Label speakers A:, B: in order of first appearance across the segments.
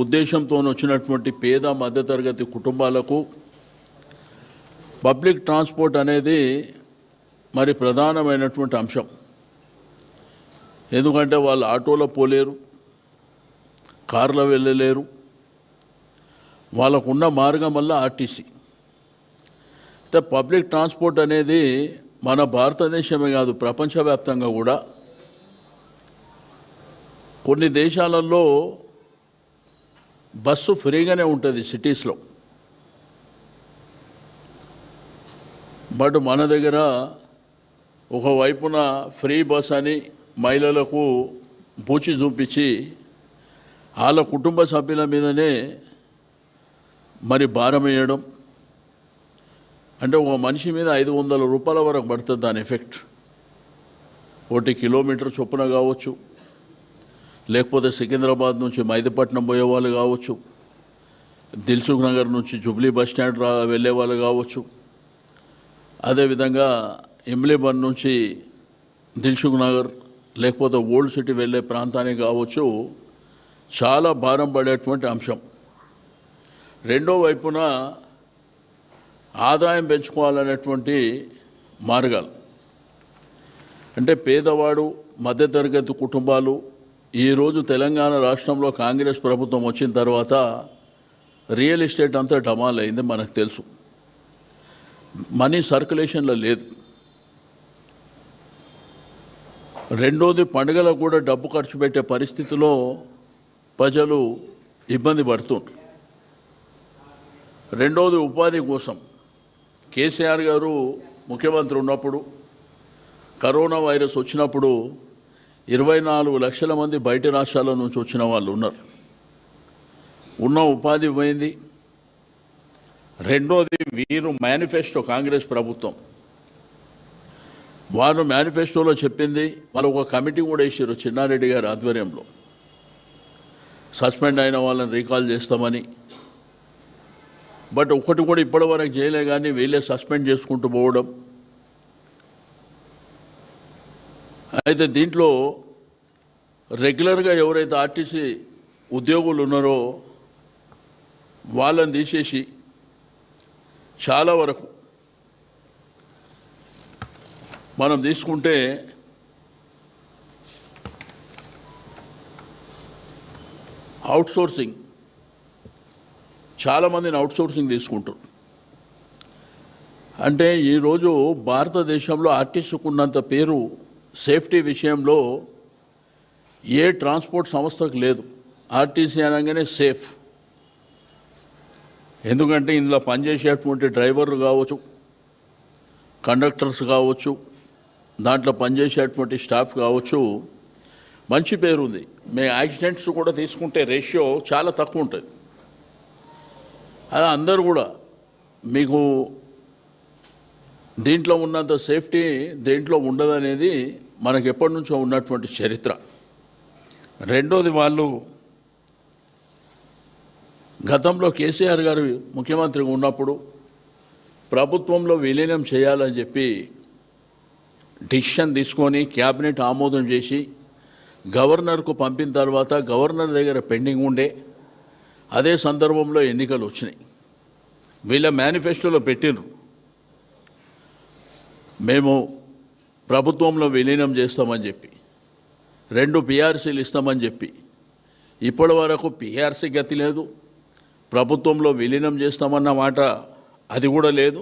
A: ఉద్దేశంతో వచ్చినటువంటి పేద మధ్యతరగతి కుటుంబాలకు పబ్లిక్ ట్రాన్స్పోర్ట్ అనేది మరి ప్రధానమైనటువంటి అంశం. ఎందుకంటే వాళ్ళు ఆటోలో పోలేరు, కార్లో వెళ్ళలేరు, వాళ్ళకున్న మార్గం వల్ల ఆర్టీసీ. అయితే పబ్లిక్ ట్రాన్స్పోర్ట్ అనేది మన భారతదేశమే కాదు ప్రపంచవ్యాప్తంగా కూడా కొన్ని దేశాలలో బస్సు ఫ్రీగానే ఉంటుంది సిటీస్లో. బట్ మన దగ్గర ఒకవైపున ఫ్రీ బస్ అని మహిళలకు పూచి చూపించి వాళ్ళ కుటుంబ సభ్యుల మీదనే మరి భారం వేయడం. అంటే ఒక మనిషి మీద 500 రూపాయల వరకు పడుతుంది దాని ఎఫెక్ట్. 1 కిలోమీటర్ చొప్పున కావచ్చు, లేకపోతే సికింద్రాబాద్ నుంచి మైదపట్నం పోయే వాళ్ళు కావచ్చు, దిల్సుఖ్ నగర్ నుంచి జూబ్లీ బస్ స్టాండ్ వెళ్ళే వాళ్ళు కావచ్చు, అదేవిధంగా ఇమ్లీబన్ నుంచి దిల్సుఖ్ నగర్ లేకపోతే ఓల్డ్ సిటీ వెళ్ళే ప్రాంతానికి కావచ్చు. చాలా భారం పడేటువంటి అంశం. రెండో వైపున ఆదాయం పెంచుకోవాలనేటువంటి మార్గాలు అంటే పేదవాడు మధ్యతరగతి కుటుంబాలు. ఈరోజు తెలంగాణ రాష్ట్రంలో కాంగ్రెస్ ప్రభుత్వం వచ్చిన తర్వాత రియల్ ఎస్టేట్ అంతా డమాల్ అయింది, మనకు తెలుసు. మనీ సర్క్యులేషన్లో లేదు. రెండోది, పండుగలకు కూడా డబ్బు ఖర్చు పెట్టే పరిస్థితిలో ప్రజలు ఇబ్బంది పడుతుంటారు. రెండోది, ఉపాధి కోసం కేసీఆర్ గారు ముఖ్యమంత్రి ఉన్నప్పుడు కరోనా వైరస్ వచ్చినప్పుడు 24 లక్షల మంది బయట రాష్ట్రాల నుంచి వచ్చిన వాళ్ళు ఉన్నారు. ఉన్న ఉపాధి పోయింది. రెండోది, వీరు మేనిఫెస్టో కాంగ్రెస్ ప్రభుత్వం వారు మేనిఫెస్టోలో చెప్పింది, వాళ్ళు ఒక కమిటీ కూడా వేసారు చిన్నారెడ్డి గారి ఆధ్వర్యంలో, సస్పెండ్ అయిన వాళ్ళని రీకాల్ చేస్తామని. బట్ ఒకటి కూడా ఇప్పటివరకు చేయలే, కానీ వీళ్ళే సస్పెండ్ చేసుకుంటూ పోవడం. అయితే దీంట్లో రెగ్యులర్గా ఎవరైతే ఆర్టీసీ ఉద్యోగులు ఉన్నారో వాళ్ళని తీసేసి చాలా వరకు మనం తీసుకుంటే అవుట్సోర్సింగ్, చాలామందిని అవుట్సోర్సింగ్ తీసుకుంటారు. అంటే ఈరోజు భారతదేశంలో ఆర్టీసీకి ఉన్నంత పేరు సేఫ్టీ విషయంలో ఏ ట్రాన్స్పోర్ట్ సంస్థకు లేదు. ఆర్టీసీ అనగానే సేఫ్. ఎందుకంటే ఇందులో పనిచేసేటువంటి డ్రైవర్లు కావచ్చు, కండక్టర్స్ కావచ్చు, దాంట్లో పనిచేసేటువంటి స్టాఫ్ కావచ్చు, మంచి పేరు ఉంది. మేము యాక్సిడెంట్స్ కూడా తీసుకుంటే రేషియో చాలా తక్కువ ఉంటుంది. అలా అందరూ కూడా మీకు దీంట్లో ఉన్నంత సేఫ్టీ దేంట్లో ఉండదనేది మనకు ఎప్పటి నుంచో ఉన్నటువంటి చరిత్ర. రెండోది, వాళ్ళు గతంలో కేసీఆర్ గారు ముఖ్యమంత్రిగా ఉన్నప్పుడు ప్రభుత్వంలో విలీనం చేయాలని చెప్పి డిసిషన్ తీసుకొని క్యాబినెట్ ఆమోదం చేసి గవర్నర్కు పంపిన తర్వాత గవర్నర్ దగ్గర పెండింగ్ ఉండే. అదే సందర్భంలో ఎన్నికలు వచ్చినాయి. వీళ్ళ మేనిఫెస్టోలో పెట్టిండ్రు, మేము ప్రభుత్వంలో విలీనం చేస్తామని చెప్పి, 2 పిఆర్సీలు ఇస్తామని చెప్పి. ఇప్పటి వరకు పిఆర్సీ గతి లేదు, ప్రభుత్వంలో విలీనం చేస్తామన్న మాట అది కూడా లేదు.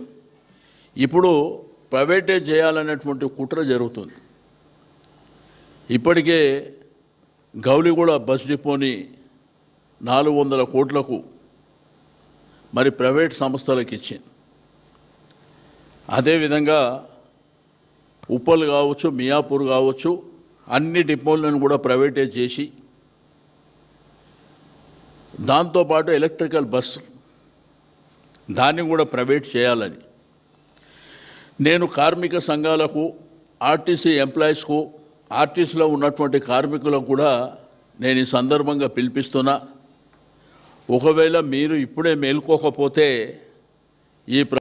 A: ఇప్పుడు ప్రైవేటైజ్ చేయాలనేటువంటి కుట్ర జరుగుతుంది. ఇప్పటికే గౌలిగూడ బస్ డిపోని 400 కోట్లకు మరి ప్రైవేట్ సంస్థలకు ఇచ్చింది. అదేవిధంగా ఉప్పల్ కావచ్చు, మియాపూర్ కావచ్చు, అన్ని డిపోలను కూడా ప్రైవేటైజ్ చేసి దాంతోపాటు ఎలక్ట్రికల్ బస్సు దాన్ని కూడా ప్రైవేట్ చేయాలని నేను కార్మిక సంఘాలకు, ఆర్టీసీ ఎంప్లాయీస్కు, ఆర్టీసీలో ఉన్నటువంటి కార్మికులకు కూడా నేను ఈ సందర్భంగా పిలిపిస్తున్నా. ఒకవేళ మీరు ఇప్పుడే మేల్కోకపోతే ఈ